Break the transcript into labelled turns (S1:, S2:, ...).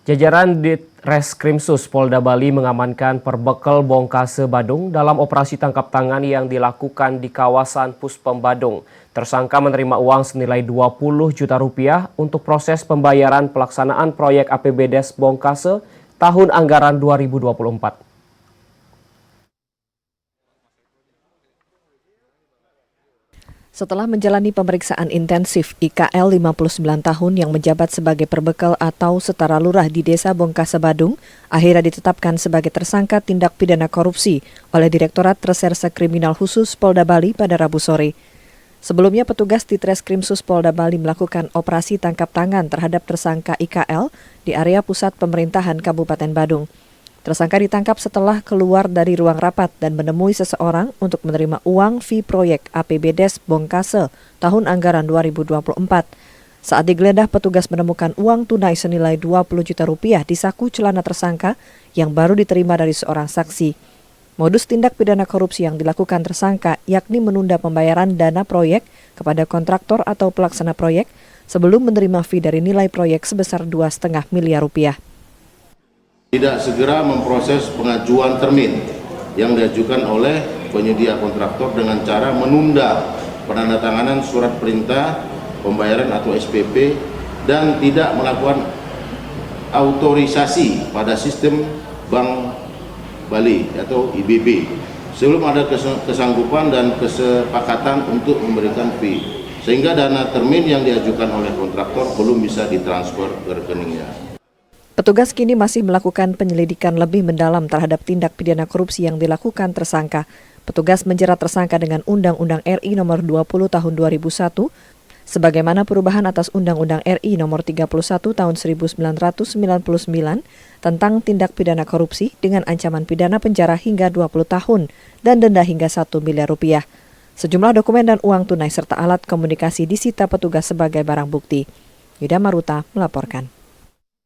S1: Jajaran Ditreskrimsus Polda Bali mengamankan perbekal Bongkase Badung dalam operasi tangkap tangan yang dilakukan di kawasan Puspem Badung. Tersangka menerima uang senilai 20 juta rupiah untuk proses pembayaran pelaksanaan proyek APBDes Bongkase tahun anggaran 2024.
S2: Setelah menjalani pemeriksaan intensif, IKL 59 tahun yang menjabat sebagai perbekal atau setara lurah di Desa Bongkase Badung, akhirnya ditetapkan sebagai tersangka tindak pidana korupsi oleh Direktorat Reserse Kriminal Khusus Polda Bali pada Rabu sore. Sebelumnya, petugas di Treskrimsus Polda Bali melakukan operasi tangkap tangan terhadap tersangka IKL di area pusat pemerintahan Kabupaten Badung. Tersangka ditangkap setelah keluar dari ruang rapat dan menemui seseorang untuk menerima uang fee proyek APBDes Bongkase tahun anggaran 2024. Saat digeledah, petugas menemukan uang tunai senilai 20 juta rupiah di saku celana tersangka yang baru diterima dari seorang saksi. Modus tindak pidana korupsi yang dilakukan tersangka yakni menunda pembayaran dana proyek kepada kontraktor atau pelaksana proyek sebelum menerima fee dari nilai proyek sebesar 2,5 miliar rupiah.
S3: Tidak segera memproses pengajuan termin yang diajukan oleh penyedia kontraktor dengan cara menunda penandatanganan surat perintah pembayaran atau SPP dan tidak melakukan autorisasi pada sistem Bank Bali atau IBB sebelum ada kesanggupan dan kesepakatan untuk memberikan fee, sehingga dana termin yang diajukan oleh kontraktor belum bisa ditransfer ke rekeningnya.
S2: Petugas kini masih melakukan penyelidikan lebih mendalam terhadap tindak pidana korupsi yang dilakukan tersangka. Petugas menjerat tersangka dengan Undang-Undang RI Nomor 20 Tahun 2001, sebagaimana perubahan atas Undang-Undang RI Nomor 31 Tahun 1999 tentang tindak pidana korupsi dengan ancaman pidana penjara hingga 20 tahun dan denda hingga 1 miliar rupiah. Sejumlah dokumen dan uang tunai serta alat komunikasi disita petugas sebagai barang bukti. Yuda Maruta melaporkan.